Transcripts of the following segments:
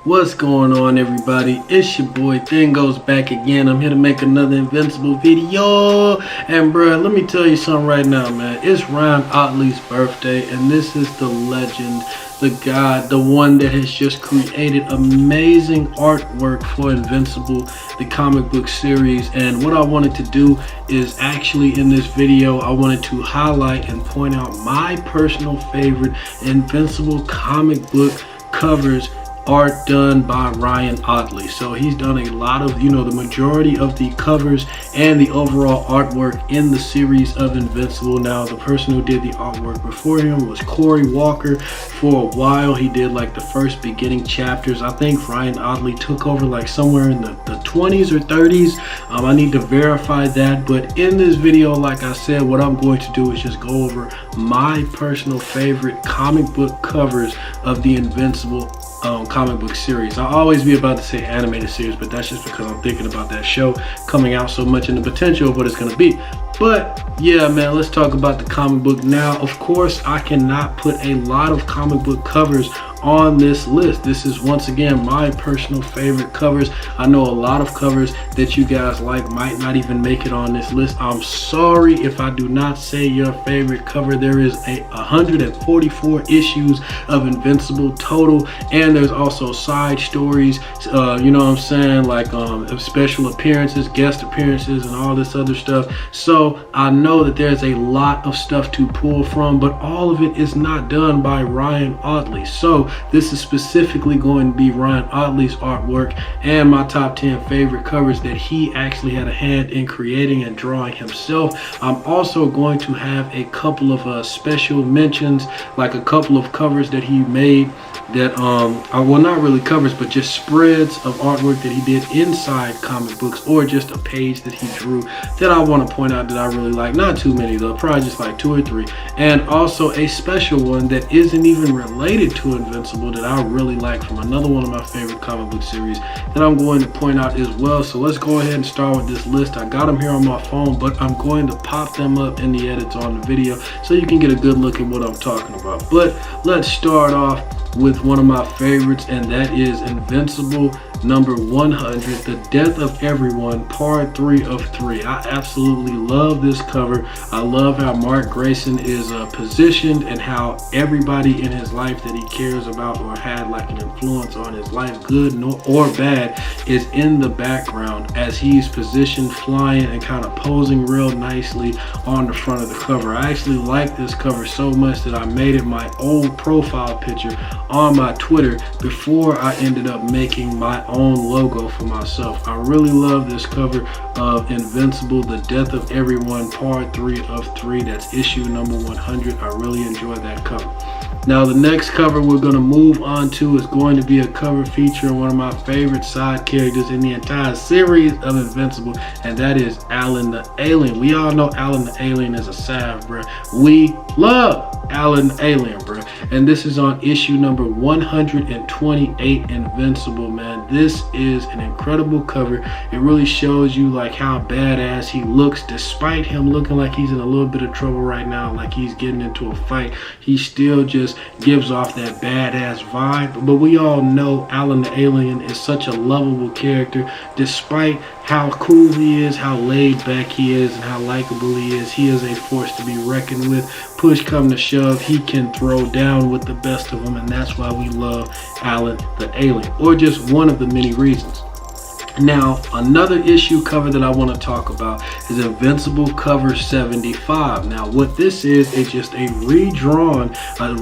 What's going on, everybody? It's your boy Thing Goes back again. I'm here to make another Invincible video. And bruh, let me tell you something right now, man. It's Ryan Ottley's birthday, and this is the legend, the god, the one that has just created amazing artwork for Invincible, the comic book series. And what I wanted to do is actually in this video, I wanted to highlight and point out my personal favorite Invincible comic book covers, art done by Ryan Ottley. So he's done a lot of, the majority of the covers and the overall artwork in the series of Invincible. Now, the person who did the artwork before him was Corey Walker. For a while, he did like the first beginning chapters. I think Ryan Ottley took over like somewhere in the 20s or 30s. I need to verify that. But in this video, like I said, what I'm going to do is just go over my personal favorite comic book covers of the Invincible comic book series. I'll always be about to say animated series, but that's just because I'm thinking about that show coming out so much and the potential of what it's going to be. But yeah, man, let's talk about the comic book now. Of course, I cannot put a lot of comic book covers on this list. This is once again my personal favorite covers. I know a lot of covers that you guys like might not even make it on this list. I'm sorry if I do not say your favorite cover. There is 144 issues of Invincible total, and there's also side stories, you know what I'm saying, like special appearances, guest appearances, and all this other stuff. So I know that there's a lot of stuff to pull from, but all of it is not done by Ryan Ottley. So this is specifically going to be Ryan Ottley's artwork and my top 10 favorite covers that he actually had a hand in creating and drawing himself. I'm also going to have a couple of special mentions, like a couple of covers that he made that well, not really covers, but just spreads of artwork that he did inside comic books, or just a page that he drew that I want to point out that I really like. Not too many though, probably just like 2 or 3. And also a special one that isn't even related to Invincible that I really like from another one of my favorite comic book series that I'm going to point out as well. So let's go ahead and start with this list. I got them here on my phone, but I'm going to pop them up in the edits on the video so you can get a good look at what I'm talking about. But let's start off with one of my favorites, and that is Invincible number 100, The Death of Everyone, part 3 of 3. I absolutely love this cover. I love how Mark Grayson is positioned, and how everybody in his life that he cares about or had like an influence on his life, good or bad, is in the background as he's positioned, flying and kind of posing real nicely on the front of the cover. I actually like this cover so much that I made it my old profile picture on my Twitter before I ended up making my own logo for myself. I really love this cover of Invincible, The Death of Everyone, part 3 of 3. That's issue number 100. I really enjoy that cover. Now, the next cover we're going to move on to is going to be a cover featuring one of my favorite side characters in the entire series of Invincible, and that is Alan the Alien. We all know Alan the Alien is a salve, bruh. We love Alan the Alien, bruh. And this is on issue number 128, Invincible, man. This is an incredible cover. It really shows you like how badass he looks, despite him looking like he's in a little bit of trouble right now, like he's getting into a fight. He still just gives off that badass vibe. But we all know Alan the Alien is such a lovable character, despite how cool he is, how laid back he is, and how likable he is. He is a force to be reckoned with. Push come to shove, he can throw down with the best of them, and that's why we love Alan the Alien, or just one of the many reasons. Now, another issue cover that I want to talk about is Invincible cover 75. Now, what this is just a redrawn, a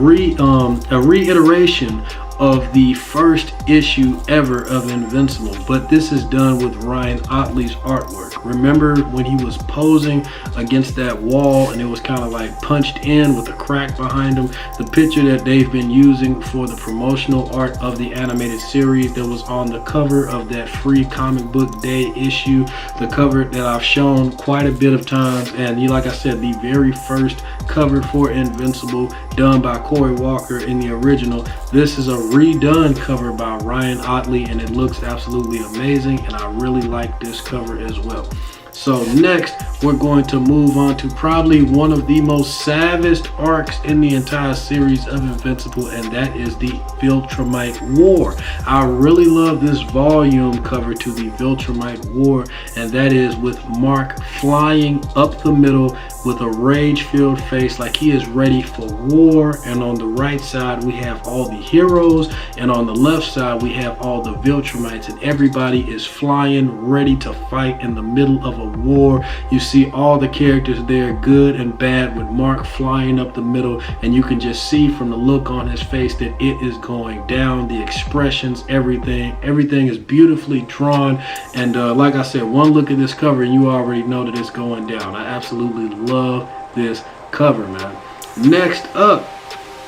reiteration of the first issue ever of Invincible, but this is done with Ryan Ottley's artwork. Remember when he was posing against that wall and it was kind of like punched in with a crack behind him? The picture that they've been using for the promotional art of the animated series that was on the cover of that free comic book day issue, the cover that I've shown quite a bit of times, and like I said, the very first cover for Invincible done by Corey Walker in the original. This is a redone cover by Ryan Ottley, and it looks absolutely amazing, and I really like this cover as well. So next, we're going to move on to probably one of the most savage arcs in the entire series of Invincible, and that is the Viltrumite War. I really love this volume cover to the Viltrumite War, and that is with Mark flying up the middle with a rage-filled face like he is ready for war. And on the right side, we have all the heroes, and on the left side, we have all the Viltrumites, and everybody is flying, ready to fight in the middle of a war. You see all the characters there, good and bad, with Mark flying up the middle, and you can just see from the look on his face that it is going down. The expressions, everything is beautifully drawn. And like I said, one look at this cover and you already know that it's going down. I absolutely love this cover, man. Next up,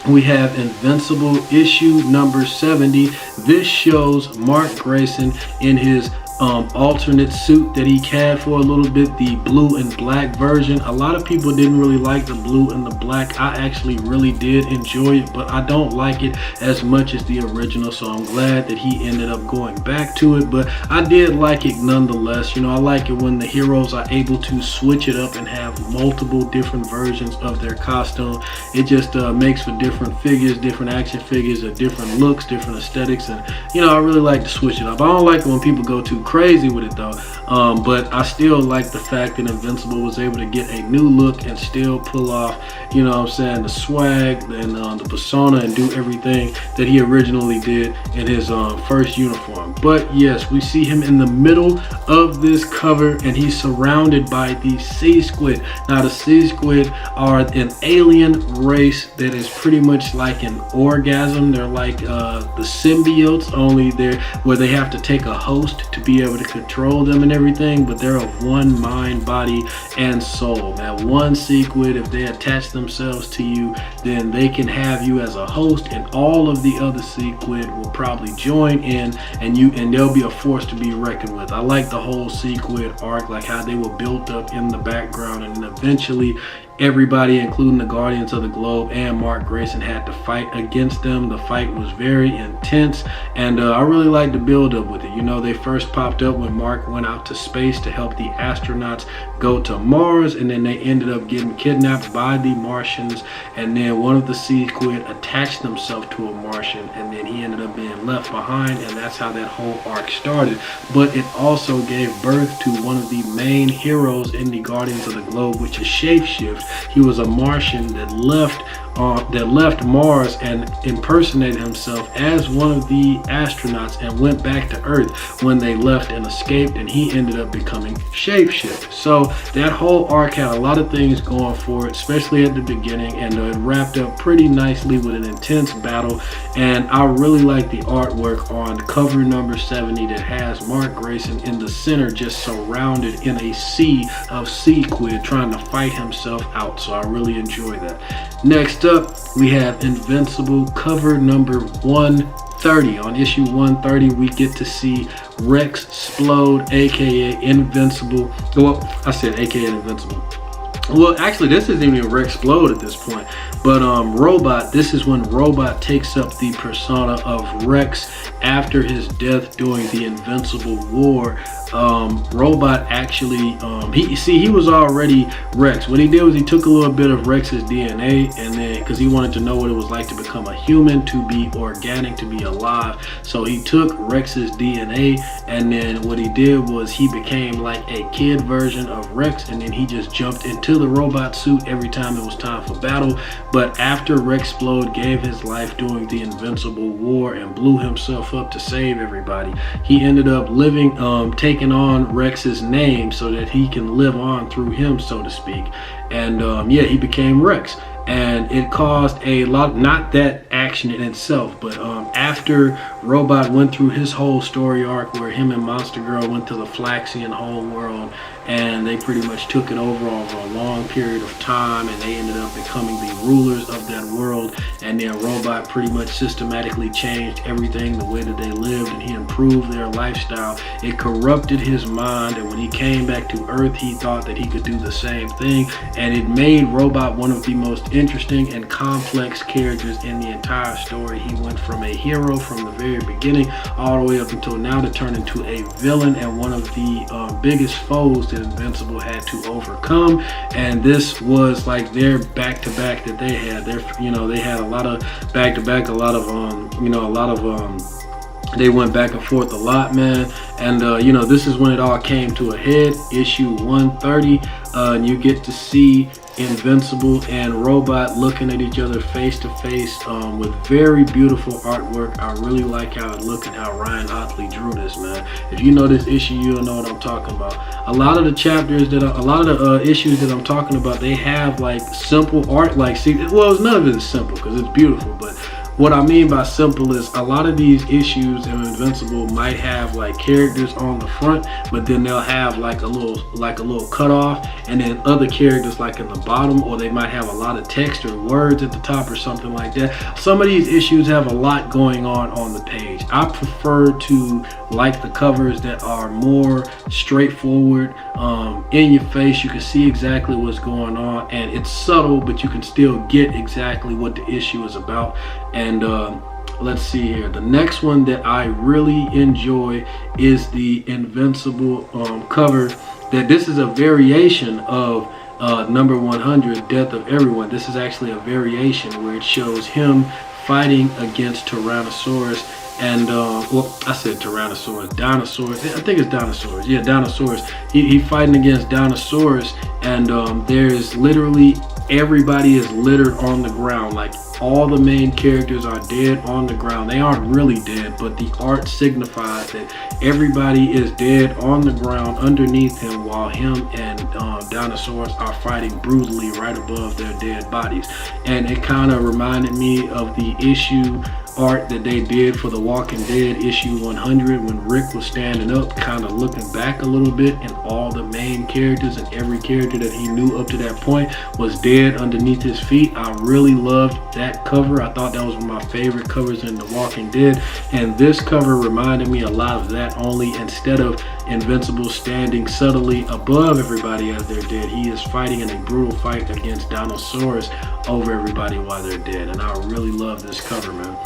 we have Invincible issue number 70. This shows Mark Grayson in his alternate suit that he had for a little bit, the blue and black version. A lot of people didn't really like the blue and the black. I actually really did enjoy it, but I don't like it as much as the original, so I'm glad that he ended up going back to it. But I did like it nonetheless. You know, I like it when the heroes are able to switch it up and have multiple different versions of their costume. It just makes for different figures, different action figures, different looks, different aesthetics, and you know, I really like to switch it up. I don't like it when people go too crazy with it though, but I still like the fact that Invincible was able to get a new look and still pull off, you know what I'm saying, the swag and the persona, and do everything that he originally did in his first uniform. But yes, we see him in the middle of this cover, and he's surrounded by the sea squid. Now the sea squid are an alien race that is pretty much like an orgasm. They're like the symbiotes, only they're where they have to take a host to be able to control them and everything, but they're of one mind, body, and soul. Now one sequid, if they attach themselves to you, then they can have you as a host, and all of the other sequid will probably join in, and they'll be a force to be reckoned with. I like the whole sequid arc, like how they were built up in the background, and then eventually everybody, including the Guardians of the Globe and Mark Grayson, had to fight against them. The fight was very intense, and I really liked the build up with it. You know, they first popped up when Mark went out to space to help the astronauts go to Mars, and then they ended up getting kidnapped by the Martians, and then one of the sea squid attached themselves to a Martian, and then he ended up being left behind, and that's how that whole arc started. But it also gave birth to one of the main heroes in the Guardians of the Globe, which is Shapeshift. He was a Martian that left Mars and impersonated himself as one of the astronauts and went back to Earth when they left and escaped, and he ended up becoming Shapeshift. So that whole arc had a lot of things going for it, especially at the beginning, and it wrapped up pretty nicely with an intense battle. And I really like the artwork on cover number 70 that has Mark Grayson in the center, just surrounded in a sea of sequid trying to fight himself out. So I really enjoy that. Next up, we have Invincible cover number 130. On issue 130, we get to see Rex Splode, aka Invincible. Well, I said aka Invincible. Well, actually, this isn't even Rex Splode at this point, but Robot. This is when Robot takes up the persona of Rex after his death during the Invincible War. Robot actually, he was already Rex. What he did was he took a little bit of Rex's DNA, and then because he wanted to know what it was like to become a human, to be organic, to be alive. So he took Rex's DNA, and then what he did was he became like a kid version of Rex, and then he just jumped into the robot suit every time it was time for battle. But after Rex Splode gave his life during the Invincible War and blew himself up to save everybody, he ended up living, taking on Rex's name so that he can live on through him, so to speak. And yeah, he became Rex, and it caused a lot, not that action in itself, but after Robot went through his whole story arc where him and Monster Girl went to the Flaxian whole world, and they pretty much took it over a long period of time, and they ended up becoming the rulers of that world. And then Robot pretty much systematically changed everything, the way that they lived, and he improved their lifestyle. It corrupted his mind, and when he came back to Earth, he thought that he could do the same thing, and it made Robot one of the most interesting and complex characters in the entire story. He went from a hero from the very beginning all the way up until now to turn into a villain and one of the biggest foes that Invincible had to overcome. And this was like their back-to-back that they had. They had a lot of back-to-back, they went back and forth a lot, man. And this is when it all came to a head. Issue 130, and you get to see Invincible and Robot looking at each other face to face with very beautiful artwork. I really like how it looked and how Ryan Otley drew this, man. If you know this issue, you'll know what I'm talking about. A lot of the issues that I'm talking about, they have like simple art. Like, none of it is simple because it's beautiful, but what I mean by simple is a lot of these issues in Invincible might have like characters on the front, but then they'll have like a little cutoff, and then other characters like in the bottom, or they might have a lot of text or words at the top or something like that. Some of these issues have a lot going on the page. I prefer to like the covers that are more straightforward, in your face. You can see exactly what's going on, and it's subtle, but you can still get exactly what the issue is about. And let's see here. The next one that I really enjoy is the Invincible cover. That this is a variation of number 100, Death of Everyone. This is actually a variation where it shows him fighting against Tyrannosaurus. And I said Tyrannosaurus, Dinosaurs. I think it's Dinosaurs. Yeah, Dinosaurs. He fighting against Dinosaurus, and there's literally everybody is littered on the ground. Like, all the main characters are dead on the ground. They aren't really dead, but the art signifies that everybody is dead on the ground underneath him, while him and Dinosaurs are fighting brutally right above their dead bodies. And it kind of reminded me of the issue art that they did for The Walking Dead issue 100, when Rick was standing up, kind of looking back a little bit, and all the main characters and every character that he knew up to that point was dead underneath his feet. I really loved that cover. I thought that was one of my favorite covers in The Walking Dead, and this cover reminded me a lot of that, only instead of Invincible standing subtly above everybody as they're dead, he is fighting in a brutal fight against Dinosaurs over everybody while they're dead. And I really love this cover, man.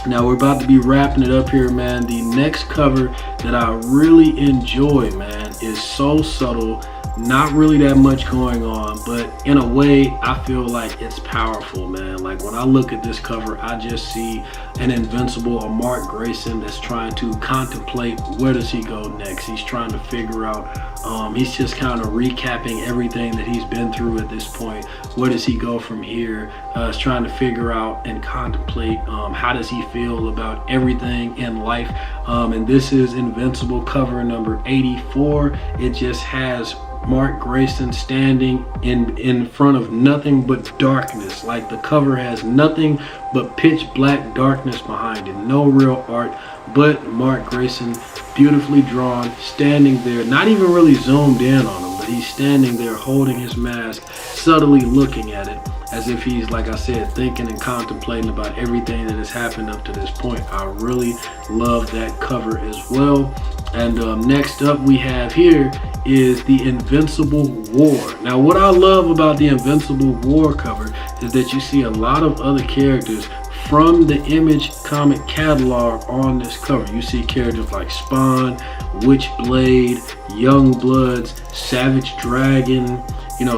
Now we're about to be wrapping it up here, man. The next cover that I really enjoy, man, is so subtle, not really that much going on, but in a way I feel like it's powerful, man. Like, when I look at this cover, I just see an Invincible, a Mark Grayson that's trying to contemplate where does he go next. He's trying to figure out, he's just kind of recapping everything that he's been through at this point. Where does he go from here? He's trying to figure out and contemplate how does he feel about everything in life. And this is Invincible cover number 84. It just has Mark Grayson standing in front of nothing but darkness. Like, the cover has nothing but pitch black darkness behind it. No real art, but Mark Grayson, beautifully drawn, standing there, not even really zoomed in on him, but he's standing there holding his mask, subtly looking at it, as if he's, like I said, thinking and contemplating about everything that has happened up to this point. I really love that cover as well. And next up we have here is the Invincible War. Now, what I love about the Invincible War cover is that you see a lot of other characters from the Image comic catalog on this cover. You see characters like Spawn, Witchblade, Youngbloods, Savage Dragon,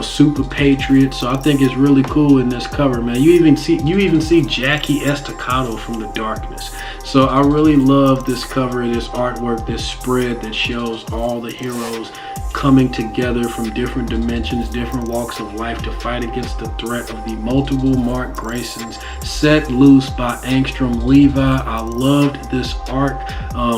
Super Patriot. So I think it's really cool in this cover, man. You even see Jackie Estacado from the darkness. So I really love this cover, this artwork, this spread that shows all the heroes coming together from different dimensions, different walks of life to fight against the threat of the multiple Mark Graysons, set loose by Angstrom Levi. I loved this arc.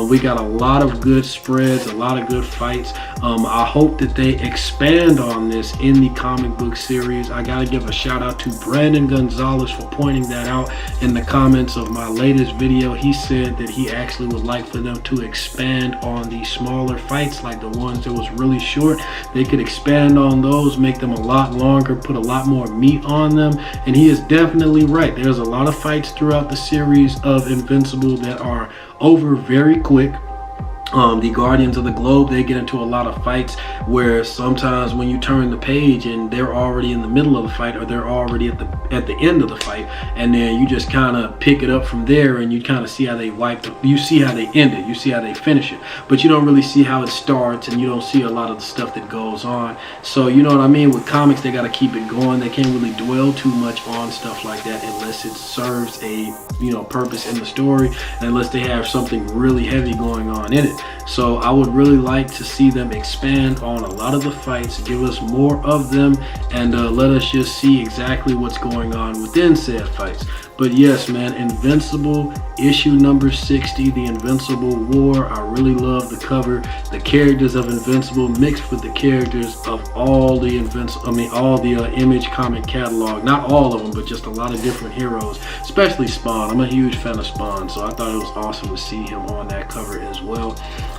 We got a lot of good spreads, a lot of good fights. I hope that they expand on this in in the comic book series. I gotta give a shout out to Brandon Gonzalez for pointing that out in the comments of my latest video. He said that he actually would like for them to expand on the smaller fights, like the ones that was really short. They could expand on those, make them a lot longer, put a lot more meat on them. And he is definitely right. There's a lot of fights throughout the series of Invincible that are over very quick. The Guardians of the Globe, they get into a lot of fights where sometimes when you turn the page and they're already in the middle of the fight, or they're already at the end of the fight, and then you just kind of pick it up from there, and you kind of see how they you see how they end it, you see how they finish it, but you don't really see how it starts, and you don't see a lot of the stuff that goes on. So you know what I mean, with comics they got to keep it going. They can't really dwell too much on stuff like that unless it serves a purpose in the story, and unless they have something really heavy going on in it. So I would really like to see them expand on a lot of the fights, give us more of them, and let us just see exactly what's going on within said fights. But yes, man, Invincible issue number 60, the Invincible War. I really love the cover. The characters of Invincible mixed with the characters of all the Image comic catalog. Not all of them, but just a lot of different heroes, especially Spawn. I'm a huge fan of Spawn, so I thought it was awesome to see him on that cover as well.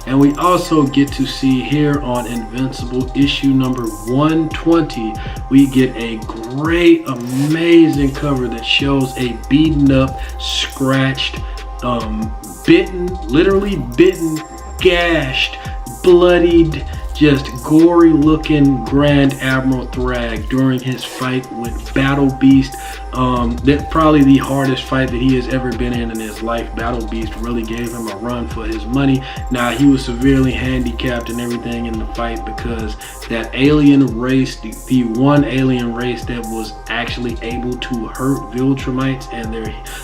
And we also get to see here on Invincible issue number 120, we get a great, amazing cover that shows a beaten up, scratched, bitten, literally bitten, gashed, bloodied, just gory looking Grand Admiral Thrag during his fight with Battle Beast. That's probably the hardest fight that he has ever been in his life. Battle Beast really gave him a run for his money. Now, he was severely handicapped and everything in the fight because that alien race, the one alien race that was actually able to hurt Viltrumites, and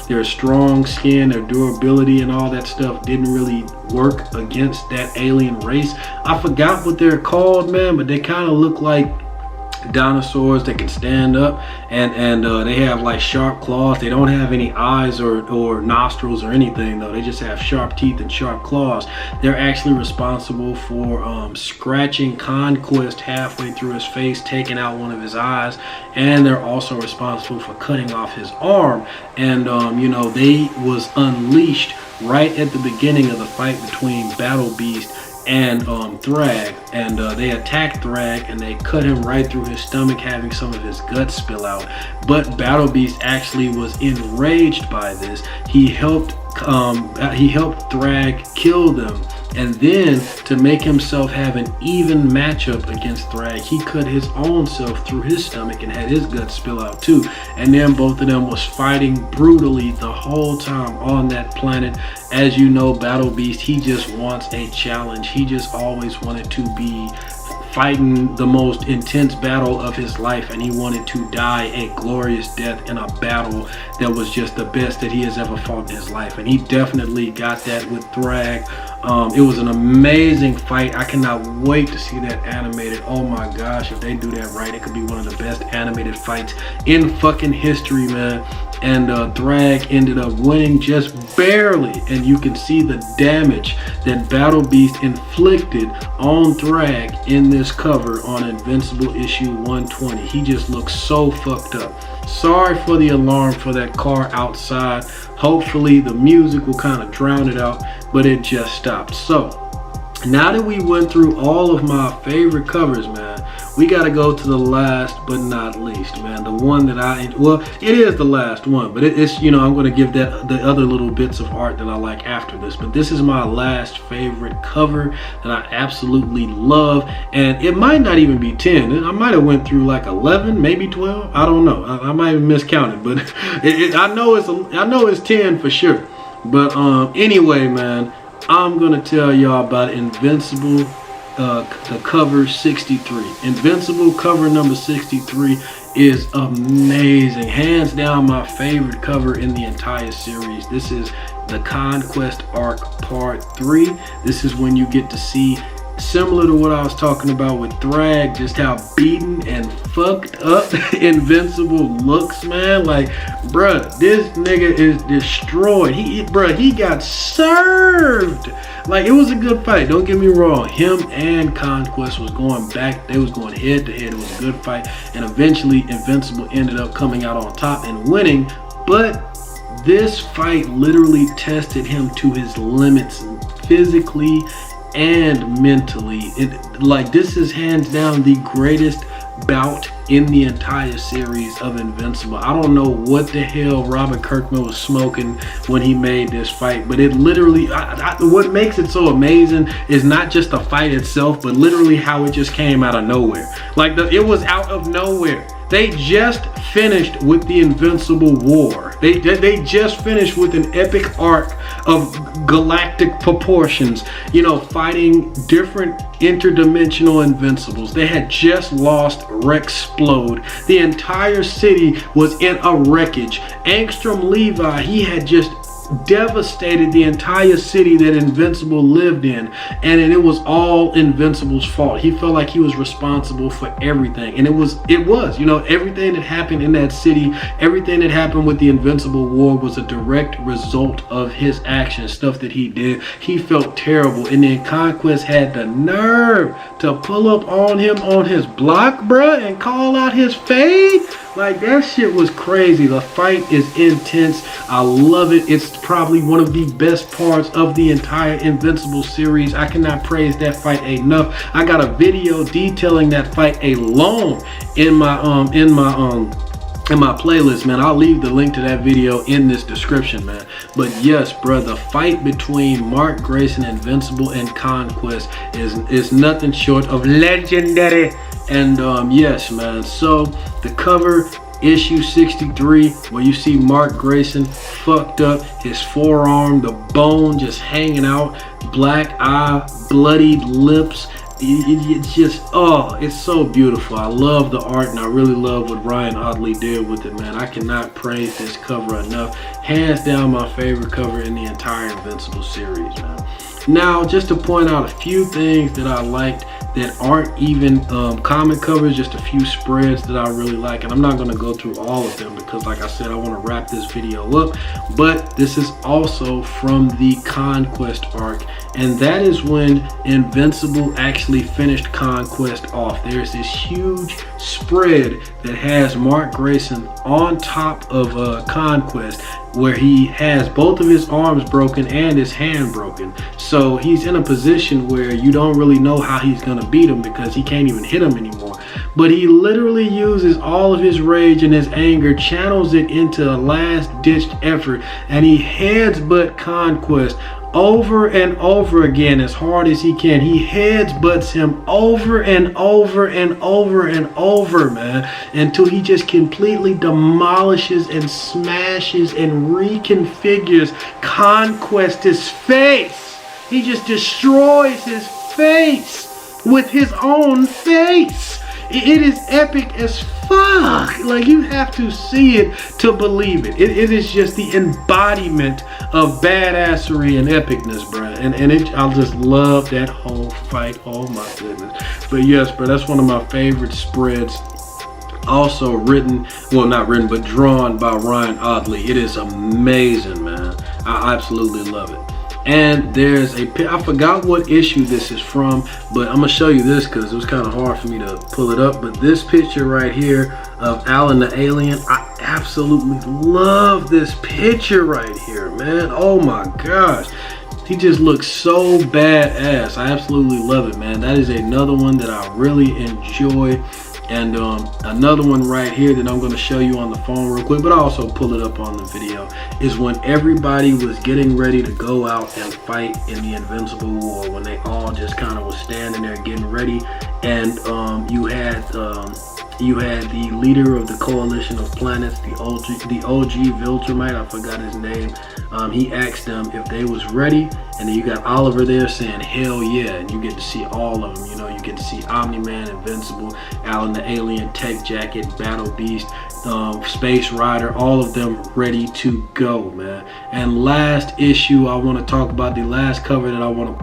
their strong skin, their durability and all that stuff didn't really work against that alien race. I forgot what they're called, man, but they kind of look like dinosaurs that can stand up, and they have like sharp claws. They don't have any eyes or nostrils or anything though. They just have sharp teeth and sharp claws. They're actually responsible for scratching Conquest halfway through his face, taking out one of his eyes, and they're also responsible for cutting off his arm. And they was unleashed right at the beginning of the fight between Battle Beast and Thrag, and they attacked Thrag and they cut him right through his stomach, having some of his guts spill out. But Battle Beast actually was enraged by this. He helped Thrag kill them, and then to make himself have an even matchup against Thrag, he cut his own self through his stomach and had his guts spill out too. And then both of them was fighting brutally the whole time on that planet. As you know, Battle Beast, he just wants a challenge. He just always wanted to be fighting the most intense battle of his life, and he wanted to die a glorious death in a battle that was just the best that he has ever fought in his life. And he definitely got that with Thrag. It was an amazing fight. I cannot wait to see that animated. Oh my gosh, if they do that right, it could be one of the best animated fights in fucking history, man. And Thrag ended up winning just barely, and you can see the damage that Battle Beast inflicted on Thrag in this cover on Invincible issue 120. He just looks so fucked up. Sorry for the alarm for that car outside. Hopefully the music will kind of drown it out, but it just stopped. So now that we went through all of my favorite covers, man, we got to go to the last but not least, man. The one that it is the last one, but it's I'm going to give that the other little bits of art that I like after this. But this is my last favorite cover that I absolutely love, and it might not even be 10. I might have went through like 11, maybe 12. I don't know. I might have miscounted, but I know it's 10 for sure. But anyway, man, I'm gonna tell y'all about Invincible, the cover 63. Invincible cover number 63 is amazing. Hands down my favorite cover in the entire series. This is the Conquest arc part 3. This is when you get to see similar to what I was talking about with Thrag, just how beaten and fucked up Invincible looks, man. Like, bruh, this nigga is destroyed. He got served. Like, it was a good fight, don't get me wrong. Him and Conquest was going back, they was going head to head. It was a good fight, and eventually Invincible ended up coming out on top and winning. But this fight literally tested him to his limits physically and mentally. This is hands down the greatest bout in the entire series of Invincible. I don't know what the hell Robert Kirkman was smoking when he made this fight, but it literally, what makes it so amazing is not just the fight itself, but literally how it just came out of nowhere. Like, it was out of nowhere. They just finished with the Invincible War. They just finished with an epic arc of galactic proportions, you know, fighting different interdimensional Invincibles. They had just lost Rexplode. The entire city was in a wreckage. Angstrom Levi, he had just devastated the entire city that Invincible lived in, and it was all Invincible's fault. He felt like he was responsible for everything, and it was, you know, everything that happened in that city, everything that happened with the Invincible War was a direct result of his actions, stuff that he did. He felt terrible, and then Conquest had the nerve to pull up on him on his block, bruh, and call out his fade. Like, that shit was crazy. The fight is intense. I love it. It's probably one of the best parts of the entire Invincible series. I cannot praise that fight enough. I got a video detailing that fight alone in my playlist, man. I'll leave the link to that video in this description, man. But yes, bro, the fight between Mark Grayson, Invincible, and Conquest is nothing short of legendary. And yes, man, so the cover, issue 63, where you see Mark Grayson fucked up, his forearm, the bone just hanging out, black eye, bloodied lips. It's just, oh, it's so beautiful. I love the art, and I really love what Ryan Audley did with it, man. I cannot praise this cover enough. Hands down my favorite cover in the entire Invincible series, man. Now, just to point out a few things that I liked that aren't even comic covers, just a few spreads that I really like, and I'm not going to go through all of them because, like I said, I want to wrap this video up. But this is also from the Conquest arc, and that is when Invincible actually finished Conquest off. There's this huge spread that has Mark Grayson on top of Conquest, where he has both of his arms broken and his hand broken. So he's in a position where you don't really know how he's gonna beat him because he can't even hit him anymore. But he literally uses all of his rage and his anger, channels it into a last-ditched effort, and he headsbutt Conquest over and over again as hard as he can. He headsbutts him over and over and over and over, man, until he just completely demolishes and smashes and reconfigures Conquest's face. He just destroys his face with his own face. It is epic as fuck. Like, you have to see it to believe it. It is just the embodiment of badassery and epicness, bruh. And I just love that whole fight. Oh my goodness. But yes, bro, that's one of my favorite spreads. Also written, well, not written, but drawn by Ryan Audley. It is amazing, man. I absolutely love it. And there's I forgot what issue this is from, but I'm gonna show you this because it was kind of hard for me to pull it up. But this picture right here of Alan the Alien, I absolutely love this picture right here, man. Oh my gosh, he just looks so badass. I absolutely love it, man. That is another one that I really enjoy. And another one right here that I'm going to show you on the phone real quick, but I'll also pull it up on the video, is when everybody was getting ready to go out and fight in the Invincible War, when they all just kind of was standing there getting ready, and you had the leader of the Coalition of Planets, the OG Viltrumite, I forgot his name. He asked them if they was ready, and then you got Oliver there saying hell yeah, and you get to see all of them. You know, you get to see Omni-Man, Invincible, Alan the Alien, Tech Jacket, Battle Beast, Space Rider, all of them ready to go, man. And last issue, I want to talk about the last cover that I want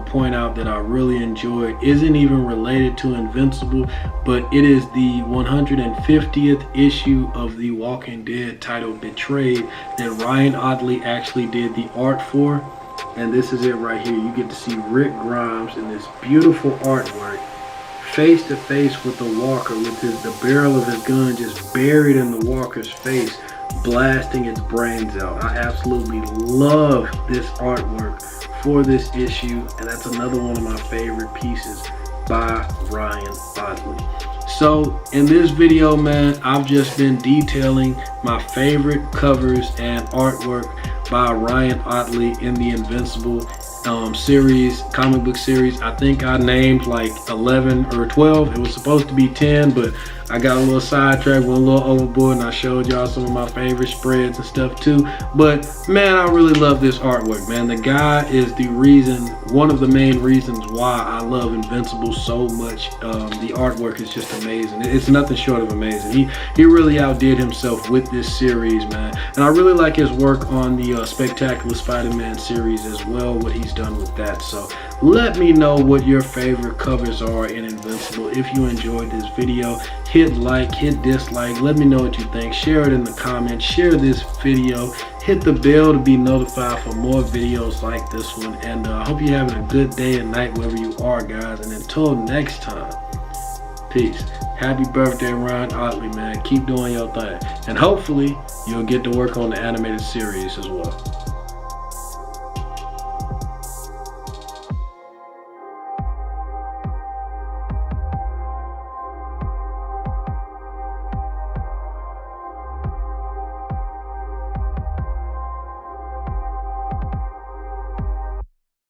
to point out that I really enjoyed. Isn't even related to Invincible, but it is the 150th issue of The Walking Dead titled Betrayed that Ryan Ottley actually did the art for. And this is it right here. You get to see Rick Grimes in this beautiful artwork, face to face with the walker, with the barrel of his gun just buried in the walker's face, blasting its brains out. I absolutely love this artwork for this issue, and that's another one of my favorite pieces by Ryan Ottley. So in this video, man, I've just been detailing my favorite covers and artwork by Ryan Ottley in the Invincible series, comic book series. I think I named like 11 or 12. It was supposed to be 10, but I got a little sidetracked, went a little overboard, and I showed y'all some of my favorite spreads and stuff too. But man, I really love this artwork, man. The guy is the reason, one of the main reasons why I love Invincible so much. The artwork is just amazing. It's nothing short of amazing. He really outdid himself with this series, man. And I really like his work on the Spectacular Spider-Man series as well, what he's done with that. So let me know what your favorite covers are in Invincible. If you enjoyed this video, hit like, hit dislike, let me know what you think. Share it in the comments, share this video, hit the bell to be notified for more videos like this one. And I hope you're having a good day and night wherever you are, guys. And until next time, peace. Happy birthday, Ryan Ottley, man. Keep doing your thing. And hopefully you'll get to work on the animated series as well.